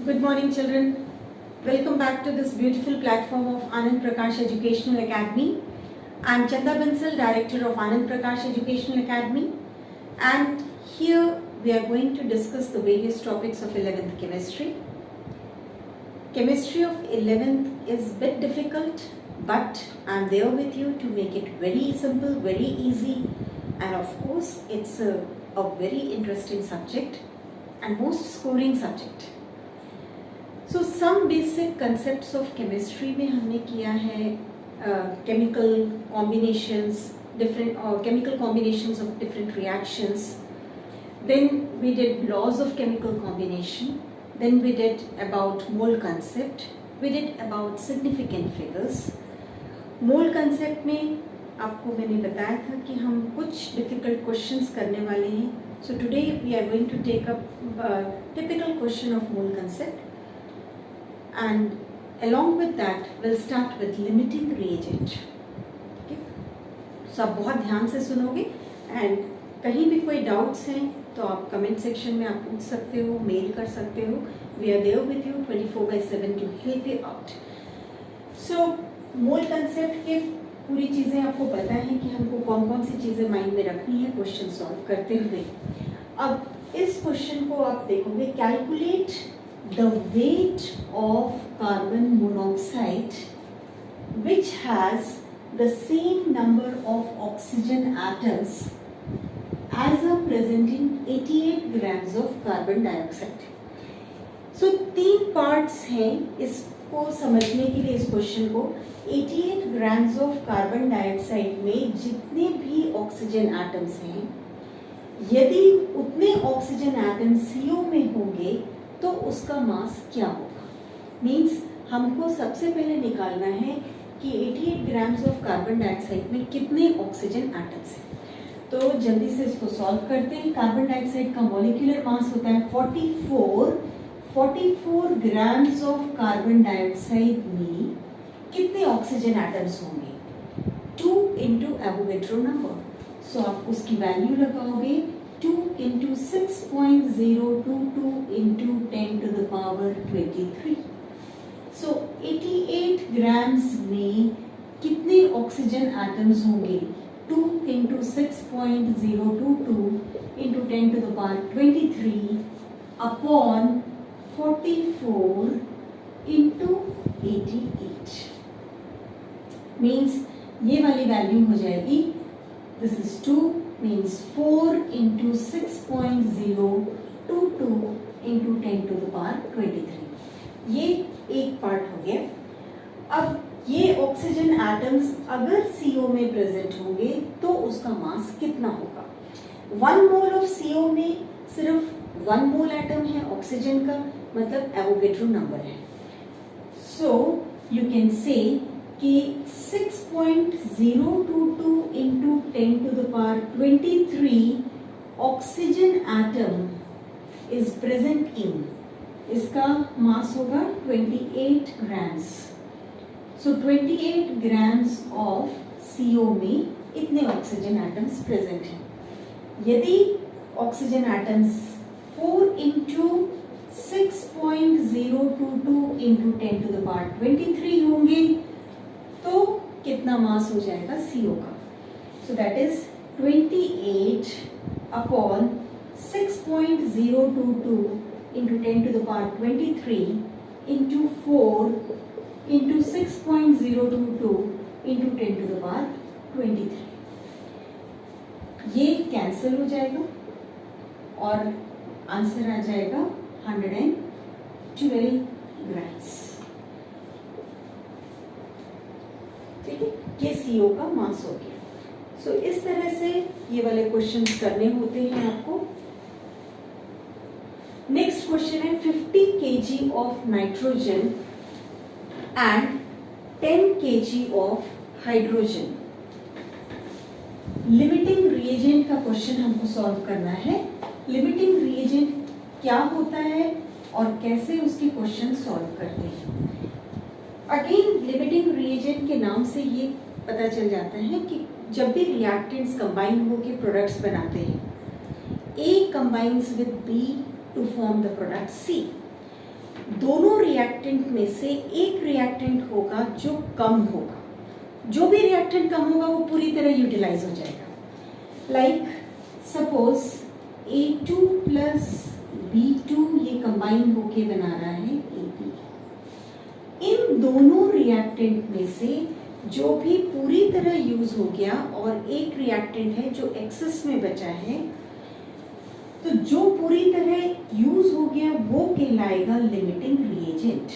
Good morning, children. Welcome back to this beautiful platform of Anand Prakash Educational Academy. I am Chanda Bansal, Director of Anand Prakash Educational Academy, and here we are going to discuss the various topics of 11th chemistry. Chemistry of 11th is a bit difficult, but I am there with you to make it very simple, very easy, and of course it's a very interesting subject and most scoring subject. So some basic concepts of chemistry में हमने किया है chemical combinations, different chemical combinations of different reactions. Then we did laws of chemical combination. Then we did about mole concept. We did about significant figures. Mole concept में आपको मैंने बताया था कि हम कुछ difficult questions करने वाले हैं. So today we are going to take up typical question of mole concept. And along with that we'll start with limiting reagent. Okay? So आप बहुत ध्यान से सुनोगे and कहीं भी कोई doubts हैं तो आप comment section में आप पूछ सकते हो, mail कर सकते हो. We are there with you 24/7 to help you out. So mole concept के पूरी चीज़ें आपको पता है कि हमको कौन कौन सी चीज़ें माइंड में रखनी है क्वेश्चन सॉल्व करते हुए. अब इस क्वेश्चन को आप देखोगे, calculate the weight of carbon monoxide which has the same number of oxygen atoms as are present in 88 grams of carbon dioxide. So तीन parts हैं इसको समझने के लिए. इस क्वेश्चन को 88 grams of carbon dioxide में जितने भी ऑक्सीजन एटम्स हैं, यदि उतने ऑक्सीजन एटम CO में होंगे तो उसका मास क्या होगा. मीन्स हमको सबसे पहले निकालना है कि 88 ग्राम्स ऑफ कार्बन डाइऑक्साइड में कितने ऑक्सीजन एटम्स हैं. तो जल्दी से इसको सॉल्व करते हैं. कार्बन डाइऑक्साइड का मॉलिक्यूलर मास होता है 44 ग्राम्स ऑफ कार्बन डाइऑक्साइड में कितने ऑक्सीजन एटम्स होंगे. 2 इंटू एवोगैड्रो नंबर. सो आप उसकी वैल्यू लगाओगे 2 into 6.022 into 10 to the power 23. So 88 grams में कितने ऑक्सीजन एटम्स होंगे. 2 into 6.022 into 10 to the power 23 upon 44 into 88 means ये वाली वैल्यू हो जाएगी. This is 2 means 4 into 6.022 into 10 to the power 23. ये एक पार्ट हो गया. अब ये ऑक्सीजन एटम्स अगर CO में प्रेजेंट होंगे तो उसका मास कितना होगा. 1 मोल ऑफ CO में सिर्फ 1 मोल एटम है ऑक्सीजन का, मतलब एवोगैड्रो नंबर है. सो यू कैन से कि 6.022 into 10 to the power 23 oxygen atom is present in, इसका मास होगा 28 grams. So 28 grams of CO में इतने ऑक्सीजन एटम्स प्रेजेंट हैं. यदि oxygen atoms 4 into 6.022 into 10 to the power 23 होंगे तो कितना मास हो जाएगा CO का. So that is 28 upon 6.022 into 10 to the power 23 into 4 into 6.022 into 10 to the power 23. ये कैंसिल हो जाएगा और आंसर आ जाएगा 112 ग्राम्स. ठीक है, ये CO का मास हो गया. सो इस तरह से ये वाले क्वेश्चंस करने होते हैं आपको. नेक्स्ट क्वेश्चन है 50 kg of nitrogen and 10 kg of hydrogen. Limiting reagent का क्वेश्चन हमको सॉल्व करना है. लिमिटिंग रिएजेंट क्या होता है और कैसे उसके क्वेश्चन सॉल्व करते हैं. अगेन लिमिटिंग रिएजेंट के नाम से ये पता चल जाता है कि जब भी रिएक्टेंट्स कंबाइन होकर प्रोडक्ट्स बनाते हैं, A combines with B to form the product C. दोनों रिएक्टेंट में से एक रिएक्टेंट होगा जो कम होगा, जो भी रिएक्टेंट कम होगा वो पूरी तरह यूटिलाइज हो जाएगा। Like suppose A2 plus B2 ये कंबाइन होके बना रहा है AB। इन दोनों रिएक्टेंट में से जो भी पूरी तरह यूज हो गया और एक रिएक्टेंट है जो एक्सेस में बचा है, तो जो पूरी तरह यूज हो गया वो कहलाएगा लिमिटिंग रिएजेंट।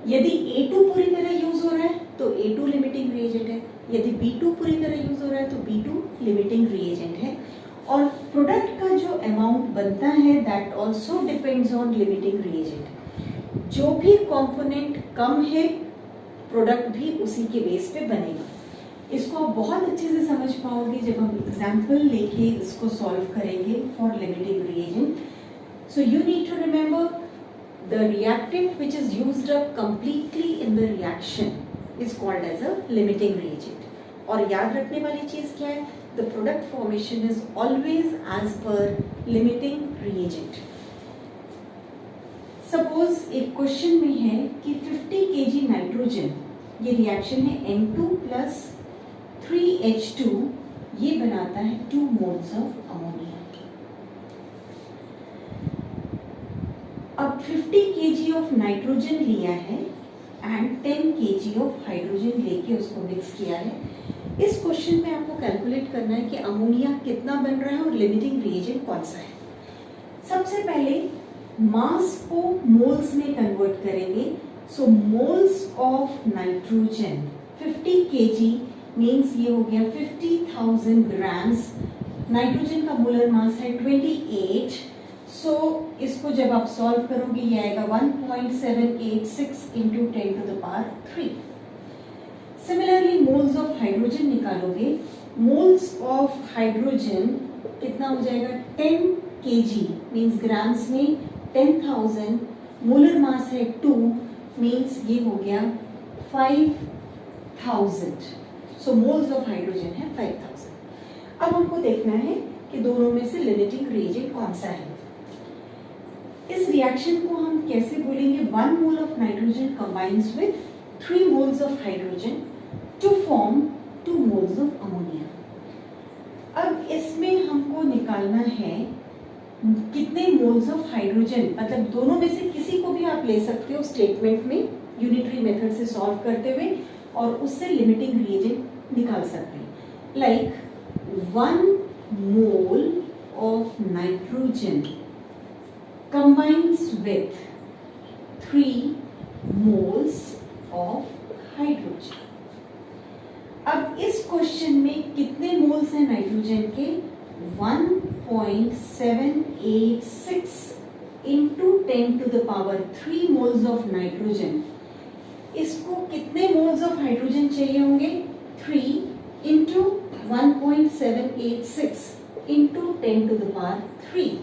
यदि A2 पूरी तरह यूज हो रहा है तो A2 लिमिटिंग रिएजेंट है, यदि B2 पूरी तरह यूज हो रहा है तो B2 लिमिटिंग रिएजेंट है। और प्रोडक्ट का जो अमाउंट बनता है that also depends on limiting reagent. जो भी कंपोनेंट कम है प्रोडक्ट भी उसी के बेस पे बनेगा। इसको आप बहुत अच्छे से समझ पाओगे जब हम एग्जाम्पल लेके इसको सॉल्व करेंगे for limiting reagent. So you need to remember the reactant which is used up completely in the reaction is called as a limiting reagent. और याद रखने वाली चीज क्या है, the product formation is always as per limiting reagent. Suppose एक question में है कि 50 kg नाइट्रोजन, ये रिएक्शन है N2 प्लस 3H2, ये बनाता है 2 मोल्स ऑफ अमोनिया। अब 50 kg ऑफ नाइट्रोजन लिया है एंड 10 kg ऑफ हाइड्रोजन लेके उसको मिक्स किया है। इस क्वेश्चन में आपको कैलकुलेट करना है कि अमोनिया कितना बन रहा है और लिमिटिंग रिएजेंट कौन सा है। सबसे पहले मास को मोल्स में कन्वर्ट करेंगे। So moles of nitrogen 50 kg means ये हो गया 50,000 ग्राम्स। नाइट्रोजन का मोलर मास है 28। सो इसको जब आप सॉल्व करोगे ये आएगा 1.786 into 10 to the power 3। Similarly moles of hydrogen निकालोगे, मोल्स ऑफ हाइड्रोजन कितना हो जाएगा 10 kg मीन्स ग्राम्स में 10,000, मोलर मास है 2 मीन्स ये हो गया 5,000। सो मोल्स ऑफ हाइड्रोजन है 5,000। अब हमको देखना है कि दोनों में से लिमिटिंग रिएजेंट कौन सा है। इस रिएक्शन को हम कैसे बोलेंगे, 1 mole of nitrogen combines with 3 moles of hydrogen to form 2 moles of ammonia. अब इसमें हमको निकालना है कितने मोल्स ऑफ हाइड्रोजन, मतलब दोनों में से किसी को भी आप ले सकते हो स्टेटमेंट में यूनिटरी मेथड से सॉल्व करते हुए और उससे लिमिटिंग रिएजेंट निकाल सकते हैं। Like 1 mole of nitrogen combines with 3 moles of hydrogen. अब इस क्वेश्चन में कितने मोल्स हैं नाइट्रोजन के, 1.786 into 10 to the power 3 moles of nitrogen. इसको कितने मोल्स ऑफ हाइड्रोजन चाहिए होंगे, 3 into 1.786 into 10 to the power 3।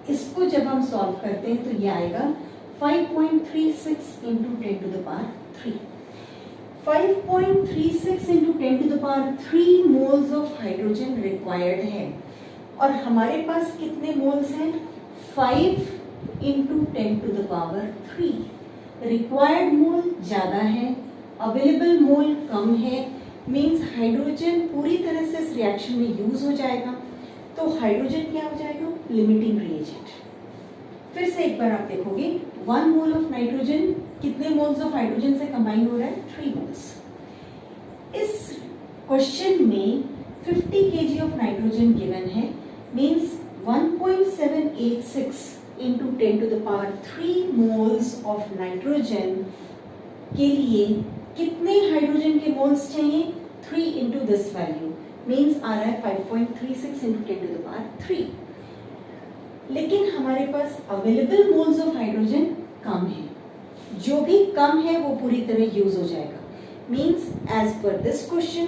इसको जब हम सॉल्व करते हैं तो ये आएगा 5.36 into 10 to the power 3। 5.36 into 10 to the power 3 moles of hydrogen required है और हमारे पास कितने मोल्स हैं, 5 into 10 to the power 3। Required mole ज्यादा है, अवेलेबल मोल कम है, मीन्स हाइड्रोजन पूरी तरह से इस रिएक्शन में यूज हो जाएगा। तो हाइड्रोजन क्या हो जाएगा, लिमिटिंग रिएजेंट। फिर से एक बार आप देखोगे 1 मोल ऑफ नाइट्रोजन कितने मोल्स ऑफ हाइड्रोजन से कंबाइन हो रहा है, 3 मोल्स। इस क्वेश्चन में 50 kg ऑफ नाइट्रोजन गिवन है, means 1.786 into 10 to the power 3 moles of nitrogen के लिए कितने हाइड्रोजन के मोल्स चाहिए, 3 इंटू दिस वैल्यू मीन्स आ रहा है 5.36 इंटू 10 टू द पावर 3। लेकिन हमारे पास अवेलेबल मोल्स ऑफ हाइड्रोजन कम है, जो भी कम है वो पूरी तरह यूज हो जाएगा। Means as per this question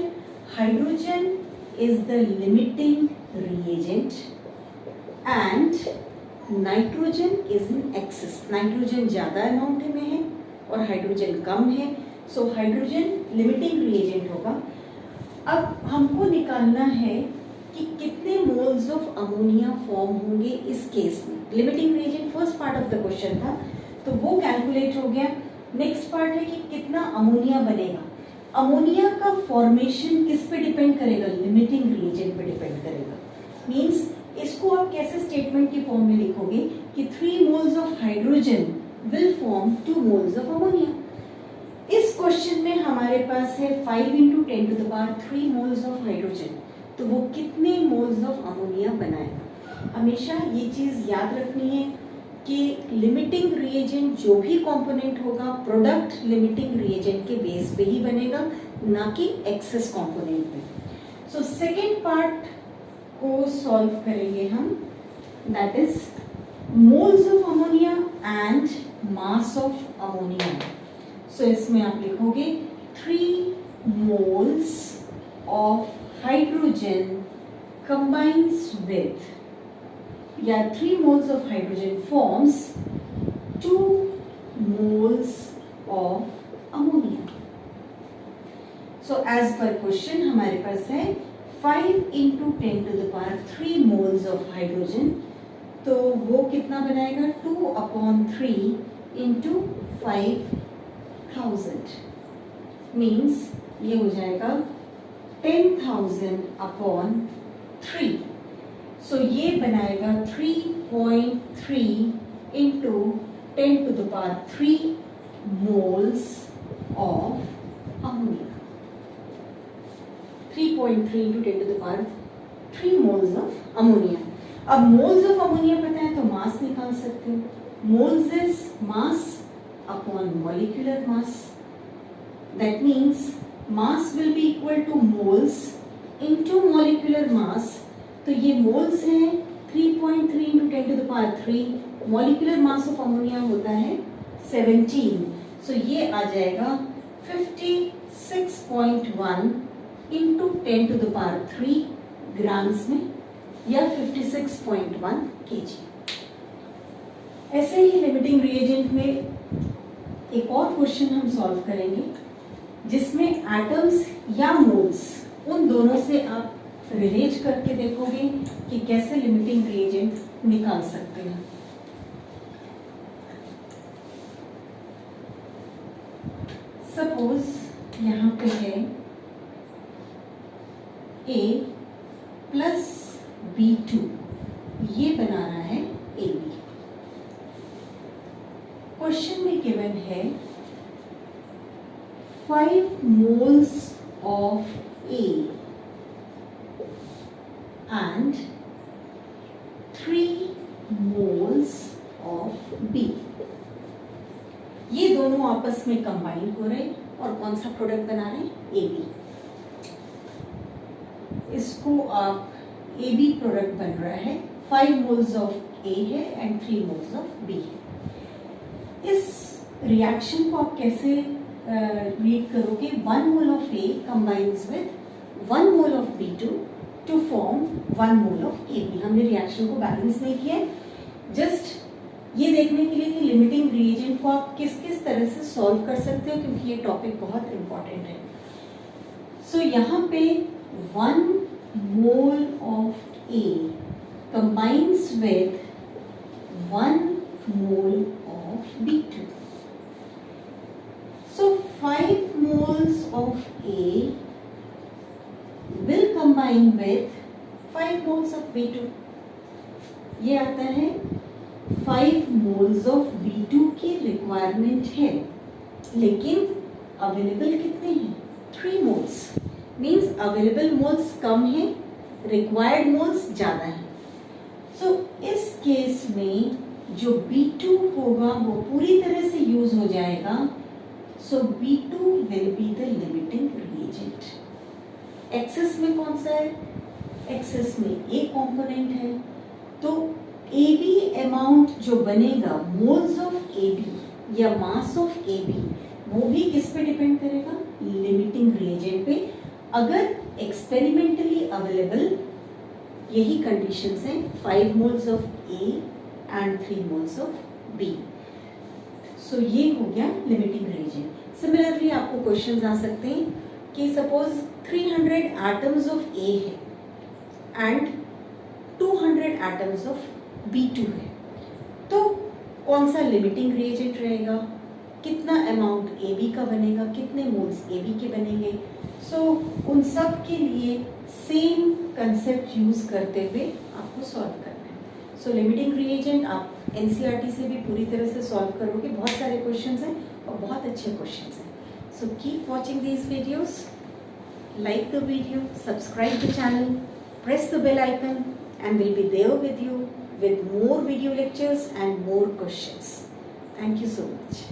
hydrogen is the limiting reagent and nitrogen is in excess. Nitrogen ज्यादा अमाउंट में है और हाइड्रोजन कम है, सो हाइड्रोजन लिमिटिंग रिएजेंट होगा। अब हमको निकालना है कि कितने मोल्स ऑफ अमोनिया फॉर्म होंगे इस केस में। Limiting reagent first part of of the question था, तो वो कैलकुलेट हो गया। नेक्स्ट पार्ट है कि कितना अमोनिया बनेगा। अमोनिया का फॉर्मेशन किस पे डिपेंड करेगा? लिमिटिंग रिएजेंट पे डिपेंड करेगा। मींस इसको आप कैसे स्टेटमेंट की फॉर्म में लिखोगे कि 3 moles of hydrogen will form 2 moles of ammonia. इस क्वेश्चन में हमारे पास है 5 × 10⁻³ मोल्स ऑफ हाइड्रोजन, तो वो कितने मोल्स ऑफ अमोनिया बनाएगा। हमेशा ये चीज याद रखनी है कि लिमिटिंग रिएजेंट जो भी कंपोनेंट होगा प्रोडक्ट लिमिटिंग रिएजेंट के बेस पे ही बनेगा, ना कि एक्सेस कंपोनेंट पे। सो सेकेंड पार्ट को सॉल्व करेंगे हम, that is moles of ammonia and mass of ammonia. So इसमें आप लिखोगे 3 moles of hydrogen combines with, या 3 moles of hydrogen forms 2 moles of ammonia. So as per question हमारे पास है 5 × 10⁻³ moles of hydrogen, तो वो कितना बनाएगा? 2/3 × 5000 मीन्स ये हो जाएगा 10,000/3। सो ये बनाएगा 3.3 × 10⁻³ moles of ammonia. 3.3 × 10⁻³ moles of ammonia. अब मोल्स ऑफ अमोनिया पता है तो मास निकाल सकते हो। Moles is mass upon molecular mass, that means mass will be equal two moles into molecular mass. तो ये मोल्स है 3.3 × 10⁻³, मॉलिक्यूलर मास ऑफ अमोनिया होता है 17। सो ये आ जाएगा 56.1 × 10⁻³ ग्राम्स में, या 56.1 kg। ऐसे ही लिमिटिंग रिएजेंट में एक और क्वेश्चन हम सॉल्व करेंगे जिसमें एटम्स या मोल्स उन दोनों से आप रिलेट करके देखोगे कि कैसे लिमिटिंग रिएजेंट निकाल सकते हैं। सपोज यहाँ पे है A + B2, ये बना रहा है AB। क्वेश्चन में गिवन है 5 moles of A and 3 moles of B। ये दोनों आपस में कंबाइन हो रहे और कौन सा प्रोडक्ट बना रहे हैं? AB। इसको आप AB प्रोडक्ट बन रहा है, 5 moles of A है एंड 3 moles of B है। इस रिएक्शन को आप कैसे रीड करोगे? 1 mole of A combines with 1 mole of B2 to form 1 mole of AB। हमने रिएक्शन को बैलेंस नहीं किया, जस्ट ये देखने के लिए कि लिमिटिंग रिएजेंट को आप किस किस तरह से सॉल्व कर सकते हो, क्योंकि ये टॉपिक बहुत इंपॉर्टेंट है। सो यहाँ पे 1 mole of A combines with 1 mole of B2। So 5 moles of A will combine with 5 moles of B2। ये आता है 5 moles of B2 की रिक्वायरमेंट है, लेकिन अवेलेबल कितने हैं? 3 moles। मीन्स अवेलेबल मोल्स कम है, रिक्वायर्ड मोल्स ज़्यादा है। सो इस केस में जो B2 होगा वो पूरी तरह से यूज हो जाएगा। So B2 will be the limiting reagent. Excess में कौन सा है? एक्सेस में A कंपोनेंट है, तो AB अमाउंट जो बनेगा मोल्स ऑफ AB या मास ऑफ AB, वो भी किस पे डिपेंड करेगा? लिमिटिंग रिएजेंट पे। अगर एक्सपेरिमेंटली अवेलेबल यही कंडीशंस हैं, 5 moles of A and 3 moles of B। सो ये हो गया लिमिटिंग रिएजेंट। सिमिलरली आपको क्वेश्चंस आ सकते हैं कि सपोज 300 एटम्स ऑफ A है एंड 200 एटम्स ऑफ B2 है, तो कौन सा लिमिटिंग रिएजेंट रहेगा, कितना अमाउंट AB का बनेगा, कितने मोल्स AB के बनेंगे। सो उन सब के लिए सेम कंसेप्ट यूज करते हुए आपको सॉल्व करना है। सो लिमिटिंग रिएजेंट आप NCERT से भी पूरी तरह से सॉल्व करोगे। बहुत सारे क्वेश्चंस हैं और बहुत अच्छे क्वेश्चंस हैं। So keep watching these videos, like the video, subscribe the channel, press the bell icon, and we'll be there with you with more video lectures and more questions. Thank you so much.